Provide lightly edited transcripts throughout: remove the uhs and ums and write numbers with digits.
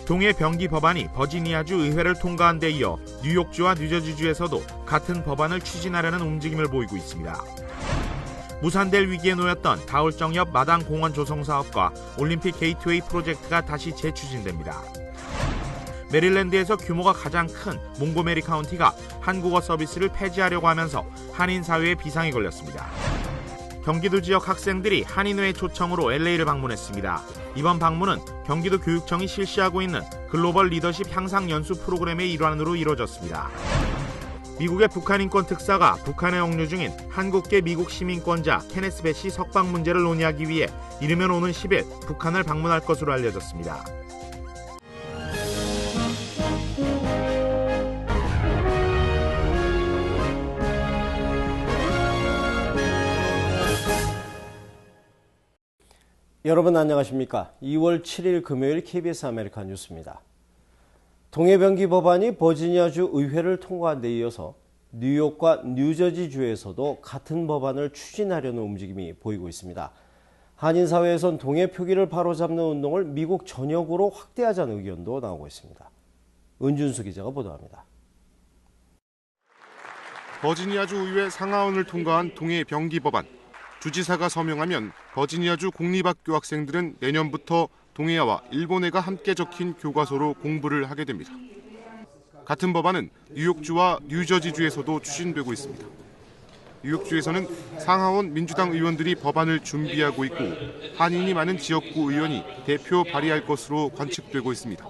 동해 병기 법안이 버지니아주 의회를 통과한 데 이어 뉴욕주와 뉴저지주에서도 같은 법안을 추진하려는 움직임을 보이고 있습니다. 무산될 위기에 놓였던 다울정 옆 마당 공원 조성 사업과 올림픽 게이트웨이 프로젝트가 다시 재추진됩니다. 메릴랜드에서 규모가 가장 큰 몽고메리 카운티가 한국어 서비스를 폐지하려고 하면서 한인 사회에 비상이 걸렸습니다. 경기도 지역 학생들이 한인회의 초청으로 LA를 방문했습니다. 이번 방문은 경기도 교육청이 실시하고 있는 글로벌 리더십 향상 연수 프로그램의 일환으로 이루어졌습니다. 미국의 북한인권 특사가 북한에 억류 중인 한국계 미국 시민권자 케네스 배시 석방 문제를 논의하기 위해 이르면 오는 10일 북한을 방문할 것으로 알려졌습니다. 여러분 안녕하십니까? 2월 7일 금요일 KBS 아메리칸 뉴스입니다. 동해병기 법안이 버지니아주 의회를 통과한 데 이어서 뉴욕과 뉴저지주에서도 같은 법안을 추진하려는 움직임이 보이고 있습니다. 한인사회에선 동해 표기를 바로잡는 운동을 미국 전역으로 확대하자는 의견도 나오고 있습니다. 은준수 기자가 보도합니다. 버지니아주 의회 상하원을 통과한 동해병기 법안. 주지사가 서명하면 버지니아주 공립학교 학생들은 내년부터 동해아와 일본해가 함께 적힌 교과서로 공부를 하게 됩니다. 같은 법안은 뉴욕주와 뉴저지주에서도 추진되고 있습니다. 뉴욕주에서는 상하원 민주당 의원들이 법안을 준비하고 있고 한인이 많은 지역구 의원이 대표 발의할 것으로 관측되고 있습니다.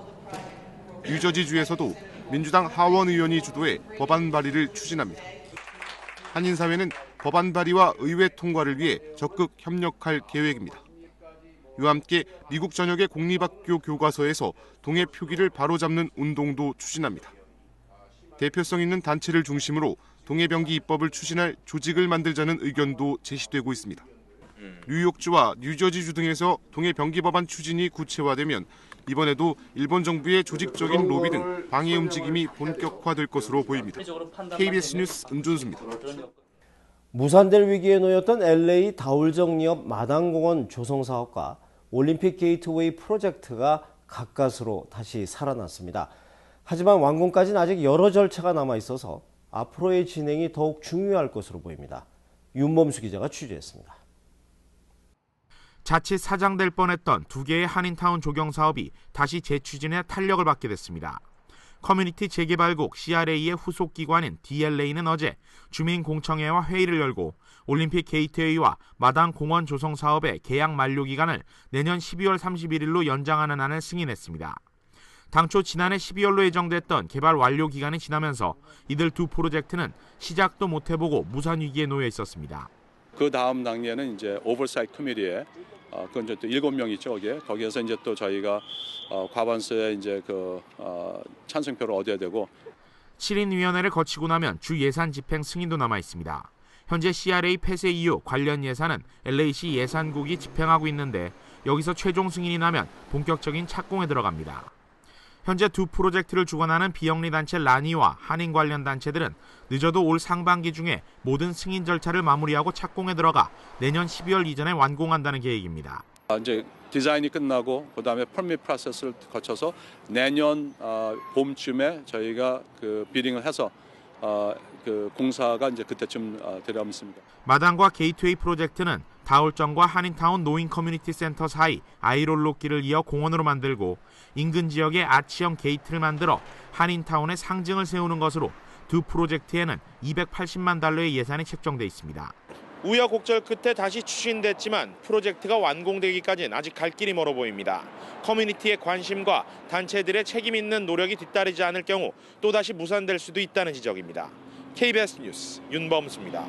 뉴저지주에서도 민주당 하원 의원이 주도해 법안 발의를 추진합니다. 한인사회는 법안 발의와 의회 통과를 위해 적극 협력할 계획입니다. 이와 함께 미국 전역의 공립학교 교과서에서 동해 표기를 바로잡는 운동도 추진합니다. 대표성 있는 단체를 중심으로 동해병기 입법을 추진할 조직을 만들자는 의견도 제시되고 있습니다. 뉴욕주와 뉴저지주 등에서 동해병기 법안 추진이 구체화되면 이번에도 일본 정부의 조직적인 로비 등 방해 움직임이 본격화될 것으로 보입니다. KBS 뉴스 은준수입니다. 무산될 위기에 놓였던 LA 다울정 옆 마당공원 조성 사업과 올림픽 게이트웨이 프로젝트가 가까스로 다시 살아났습니다. 하지만 완공까지는 아직 여러 절차가 남아 있어서 앞으로의 진행이 더욱 중요할 것으로 보입니다. 윤범수 기자가 취재했습니다. 자칫 사장될 뻔했던 두 개의 한인타운 조경 사업이 다시 재추진에 탄력을 받게 됐습니다. 커뮤니티 재개발국 CRA의 후속 기관인 DLA는 어제 주민공청회와 회의를 열고 올림픽 게이트웨이와 마당 공원 조성 사업의 계약 만료 기간을 내년 12월 31일로 연장하는 안을 승인했습니다. 당초 지난해 12월로 예정됐던 개발 완료 기간이 지나면서 이들 두 프로젝트는 시작도 못 해보고 무산 위기에 놓여 있었습니다. 그 다음 단계는 이제 오버사이트 커미티에 그건 이제 또 7명 있죠, 거기에서 이제 또 저희가 과반수의 이제 찬성표를 얻어야 되고 7인 위원회를 거치고 나면 주 예산 집행 승인도 남아 있습니다. 현재 CRA 폐쇄 이후 관련 예산은 LA시 예산국이 집행하고 있는데 여기서 최종 승인이 나면 본격적인 착공에 들어갑니다. 현재 두 프로젝트를 주관하는 비영리 단체 라니와 한인 관련 단체들은 늦어도 올 상반기 중에 모든 승인 절차를 마무리하고 착공에 들어가 내년 12월 이전에 완공한다는 계획입니다. 이제 디자인이 끝나고 그다음에 퍼밋 프로세스를 거쳐서 내년 봄쯤에 저희가 그 비딩을 해서 그 공사가 이제 그때쯤 들어갑니다. 마당과 게이트웨이 프로젝트는 다울정과 한인타운 노인 커뮤니티 센터 사이 아이롤로길을 이어 공원으로 만들고 인근 지역에 아치형 게이트를 만들어 한인타운의 상징을 세우는 것으로 두 프로젝트에는 280만 달러의 예산이 책정돼 있습니다. 우여곡절 끝에 다시 추진됐지만 프로젝트가 완공되기까지는 아직 갈 길이 멀어 보입니다. 커뮤니티의 관심과 단체들의 책임 있는 노력이 뒤따르지 않을 경우 또다시 무산될 수도 있다는 지적입니다. KBS 뉴스 윤범수입니다.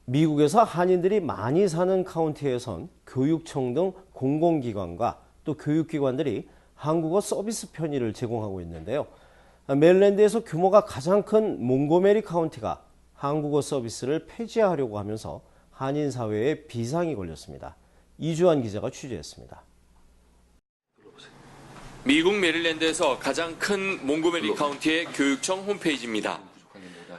미국에서 한인들이 많이 사는 카운티에선 교육청 등 공공기관과 또 교육기관들이 한국어 서비스 편의를 제공하고 있는데요. 메릴랜드에서 규모가 가장 큰 몽고메리 카운티가 한국어 서비스를 폐지하려고 하면서 한인 사회에 비상이 걸렸습니다. 이주환 기자가 취재했습니다. 미국 메릴랜드에서 가장 큰 몽고메리 카운티의 교육청 홈페이지입니다.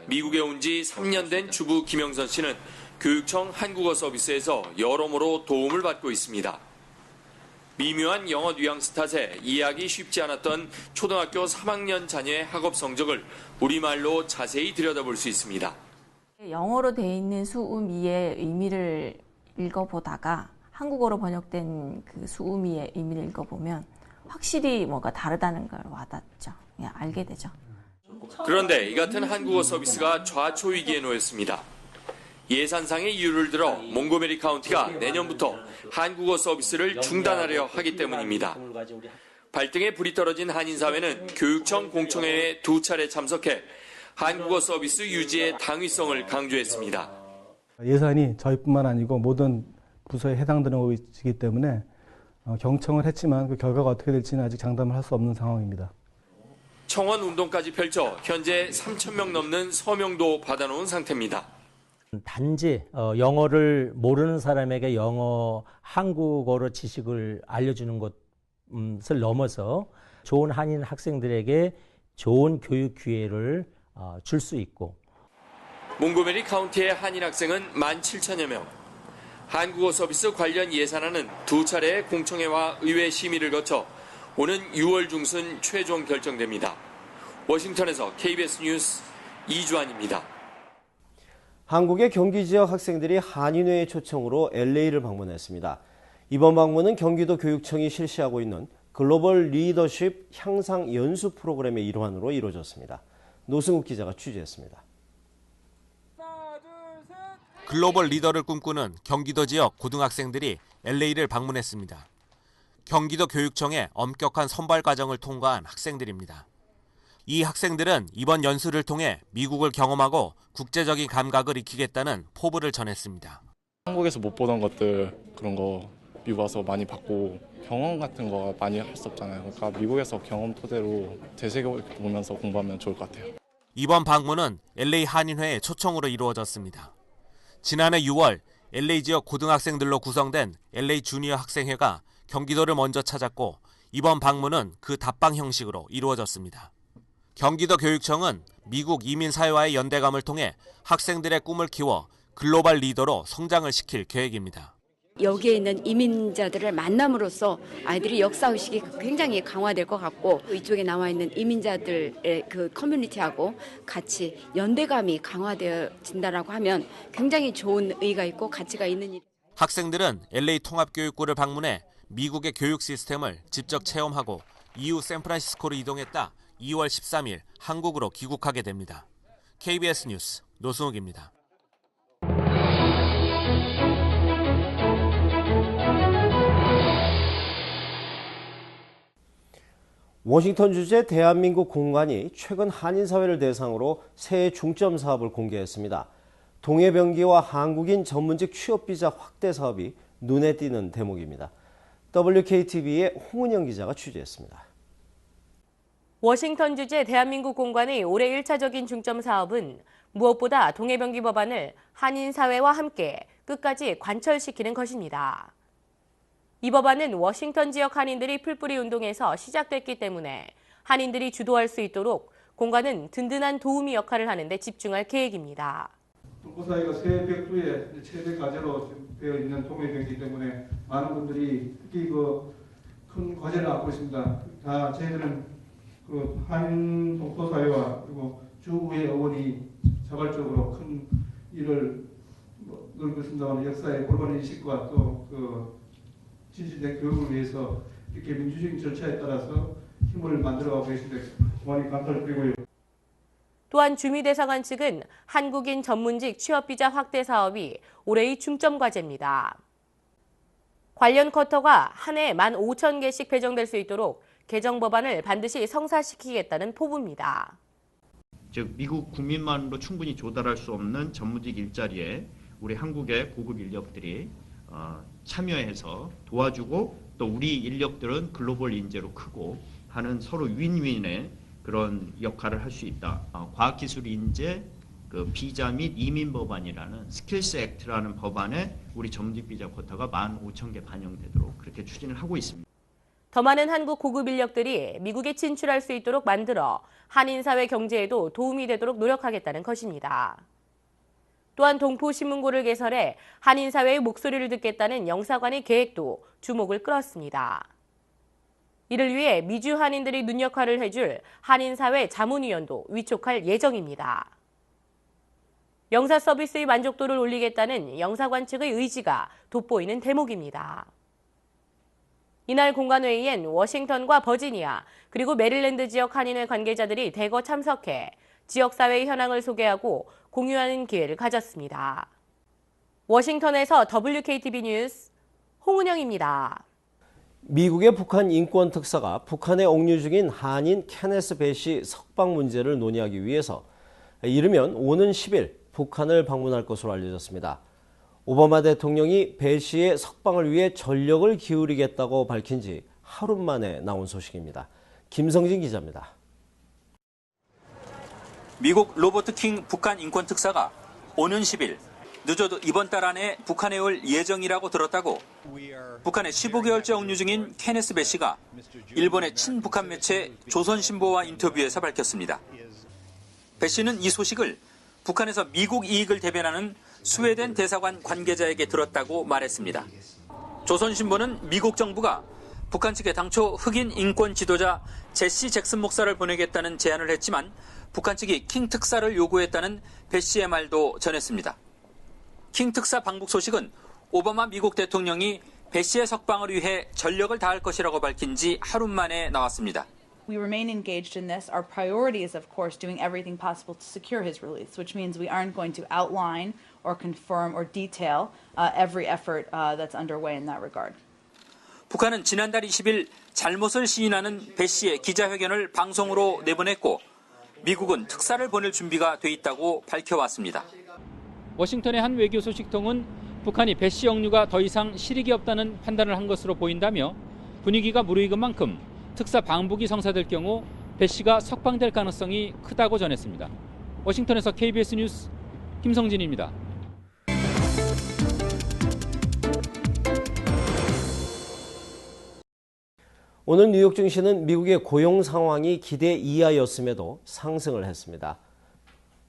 미국에 온 지 3년 된 주부 김영선 씨는 교육청 한국어 서비스에서 여러모로 도움을 받고 있습니다. 미묘한 영어 뉘앙스 탓에 이해하기 쉽지 않았던 초등학교 3학년 자녀의 학업 성적을 우리말로 자세히 들여다볼 수 있습니다. 영어로 돼 있는 수음이의 의미를 읽어보다가 한국어로 번역된 그 수음이의 의미를 읽어보면 확실히 뭔가 다르다는 걸 와닿죠. 그냥 알게 되죠. 그런데 이 같은 한국어 서비스가 좌초위기에 놓였습니다. 예산상의 이유를 들어 몽고메리 카운티가 내년부터 한국어 서비스를 중단하려 하기 때문입니다. 발등에 불이 떨어진 한인사회는 교육청 공청회에 2차례 참석해 한국어 서비스 유지의 당위성을 강조했습니다. 예산이 저희뿐만 아니고 모든 부서에 해당되는 것이기 때문에 경청을 했지만 그 결과가 어떻게 될지는 아직 장담을 할 수 없는 상황입니다. 청원 운동까지 펼쳐 현재 3,000명 넘는 서명도 받아놓은 상태입니다. 단지 영어를 모르는 사람에게 한국어로 지식을 알려주는 것을 넘어서 좋은 한인 학생들에게 좋은 교육 기회를 줄 수 있고. 몽고메리 카운티의 한인 학생은 17,000여 명. 한국어 서비스 관련 예산안은 2차례의 공청회와 의회 심의를 거쳐 오는 6월 중순 최종 결정됩니다. 워싱턴에서 KBS 뉴스 이주환입니다. 한국의 경기 지역 학생들이 한인회의 초청으로 LA를 방문했습니다. 이번 방문은 경기도 교육청이 실시하고 있는 글로벌 리더십 향상 연수 프로그램의 일환으로 이루어졌습니다. 노승욱 기자가 취재했습니다. 글로벌 리더를 꿈꾸는 경기도 지역 고등학생들이 LA를 방문했습니다. 경기도 교육청의 엄격한 선발 과정을 통과한 학생들입니다. 이 학생들은 이번 연수를 통해 미국을 경험하고 국제적인 감각을 익히겠다는 포부를 전했습니다. 한국에서 못 보던 것들 그런 거 미국 와서 많이 받고 경험 같은 거 많이 할 수 없잖아요. 그러니까 미국에서 경험 토대로 대세계를 보면서 공부하면 좋을 것 같아요. 이번 방문은 LA 한인회의 초청으로 이루어졌습니다. 지난해 6월 LA 지역 고등학생들로 구성된 LA 주니어 학생회가 경기도를 먼저 찾았고 이번 방문은 그 답방 형식으로 이루어졌습니다. 경기도 교육청은 미국 이민사회와의 연대감을 통해 학생들의 꿈을 키워 글로벌 리더로 성장을 시킬 계획입니다. 여기에 있는 이민자들을 만남으로써 아이들이 역사의식이 굉장히 강화될 것 같고 이쪽에 나와 있는 이민자들의 그 커뮤니티하고 같이 연대감이 강화되어진다라고 하면 굉장히 좋은 의의가 있고 가치가 있는 일. 학생들은 LA 통합교육구를 방문해 미국의 교육 시스템을 직접 체험하고 이후 샌프란시스코로 이동했다 2월 13일 한국으로 귀국하게 됩니다. KBS 뉴스 노승욱입니다. 워싱턴 주재 대한민국 공관이 최근 한인사회를 대상으로 새 중점 사업을 공개했습니다. 동해병기와 한국인 전문직 취업비자 확대 사업이 눈에 띄는 대목입니다. WKTV의 홍은영 기자가 취재했습니다. 워싱턴 주재 대한민국 공관의 올해 1차적인 중점 사업은 무엇보다 동해병기 법안을 한인사회와 함께 끝까지 관철시키는 것입니다. 이 법안은 워싱턴 지역 한인들이 풀뿌리 운동에서 시작됐기 때문에 한인들이 주도할 수 있도록 공관은 든든한 도우미 역할을 하는 데 집중할 계획입니다. 동포 사회가 새 백두의 최대 과제로 되어 있는 동해병기 때문에 많은 분들이 특히 큰 과제를 안고 있습니다. 다 저희들은 한인 동포 사회와 그리고 주의 의원이 자발적으로 큰 일을 늘고 있습니다만 역사의 골반 인식과 또 진실된 교육을 위해서 이렇게 민주적인 절차에 따라서 힘을 만들어가고 계신데 많이 감사를 드리고요. 또한 주미대사관 측은 한국인 전문직 취업비자 확대 사업이 올해의 중점 과제입니다. 관련 쿼터가 한 해 15,000개씩 배정될 수 있도록 개정 법안을 반드시 성사시키겠다는 포부입니다. 즉 미국 국민만으로 충분히 조달할 수 없는 전문직 일자리에 우리 한국의 고급 인력들이 참여해서 도와주고 또 우리 인력들은 글로벌 인재로 크고 하는 서로 윈윈의 그런 역할을 할 수 있다. 과학기술 인재 비자 및 이민 법안이라는 스킬스 액트라는 법안에 우리 전문직 비자 쿼터가 15,000개 반영되도록 그렇게 추진을 하고 있습니다. 더 많은 한국 고급 인력들이 미국에 진출할 수 있도록 만들어 한인사회 경제에도 도움이 되도록 노력하겠다는 것입니다. 또한 동포신문고를 개설해 한인사회의 목소리를 듣겠다는 영사관의 계획도 주목을 끌었습니다. 이를 위해 미주 한인들이 눈 역할을 해줄 한인사회 자문위원도 위촉할 예정입니다. 영사 서비스의 만족도를 올리겠다는 영사관 측의 의지가 돋보이는 대목입니다. 이날 공관회의엔 워싱턴과 버지니아 그리고 메릴랜드 지역 한인회 관계자들이 대거 참석해 지역사회의 현황을 소개하고 공유하는 기회를 가졌습니다. 워싱턴에서 WKTV 뉴스 홍은영입니다. 미국의 북한 인권 특사가 북한에 옥류 중인 한인 케네스 배시 석방 문제를 논의하기 위해서 이르면 오는 10일 북한을 방문할 것으로 알려졌습니다. 오바마 대통령이 배시의 석방을 위해 전력을 기울이겠다고 밝힌 지 하루 만에 나온 소식입니다. 김성진 기자입니다. 미국 로버트 킹 북한 인권 특사가 오는 10일 늦어도 이번 달 안에 북한에 올 예정이라고 들었다고 북한의 15개월째 옥류 중인 케네스 배시가 일본의 친북한 매체 조선신보와 인터뷰에서 밝혔습니다. 배시는 이 소식을 북한에서 미국 이익을 대변하는 스웨덴 대사관 관계자에게 들었다고 말했습니다. 조선신보는 미국 정부가 북한 측에 당초 흑인 인권 지도자 제시 잭슨 목사를 보내겠다는 제안을 했지만 북한 측이 킹 특사를 요구했다는 배시의 말도 전했습니다. 킹 특사 방북 소식은 오바마 미국 대통령이 배시의 석방을 위해 전력을 다할 것이라고 밝힌 지 하루 만에 나왔습니다. We remain engaged in this. Our priority is, of course, doing everything possible to secure his release, which means we aren't going to outline or confirm or detail every effort that's underway in that regard. 북한은 지난달 20일 잘못을 시인하는 배 씨의 기자회견을 방송으로 내보냈고 미국은 특사를 보낼 준비가 돼 있다고 밝혀왔습니다. 워싱턴의 한 외교 소식통은 북한이 배 씨 억류가 더 이상 실익이 없다는 판단을 한 것으로 보인다며 분위기가 무르익은 만큼 특사 방북이 성사될 경우 배 씨가 석방될 가능성이 크다고 전했습니다. 워싱턴에서 KBS 뉴스 김성진입니다. 오늘 뉴욕 증시는 미국의 고용 상황이 기대 이하였음에도 상승을 했습니다.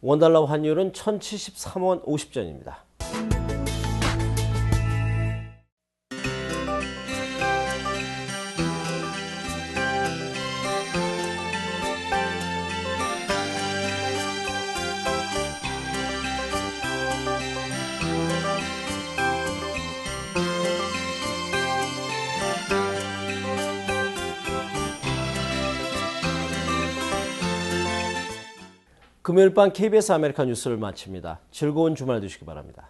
원달러 환율은 1,073원 50전입니다. 금요일 밤 KBS 아메리카 뉴스를 마칩니다. 즐거운 주말 되시기 바랍니다.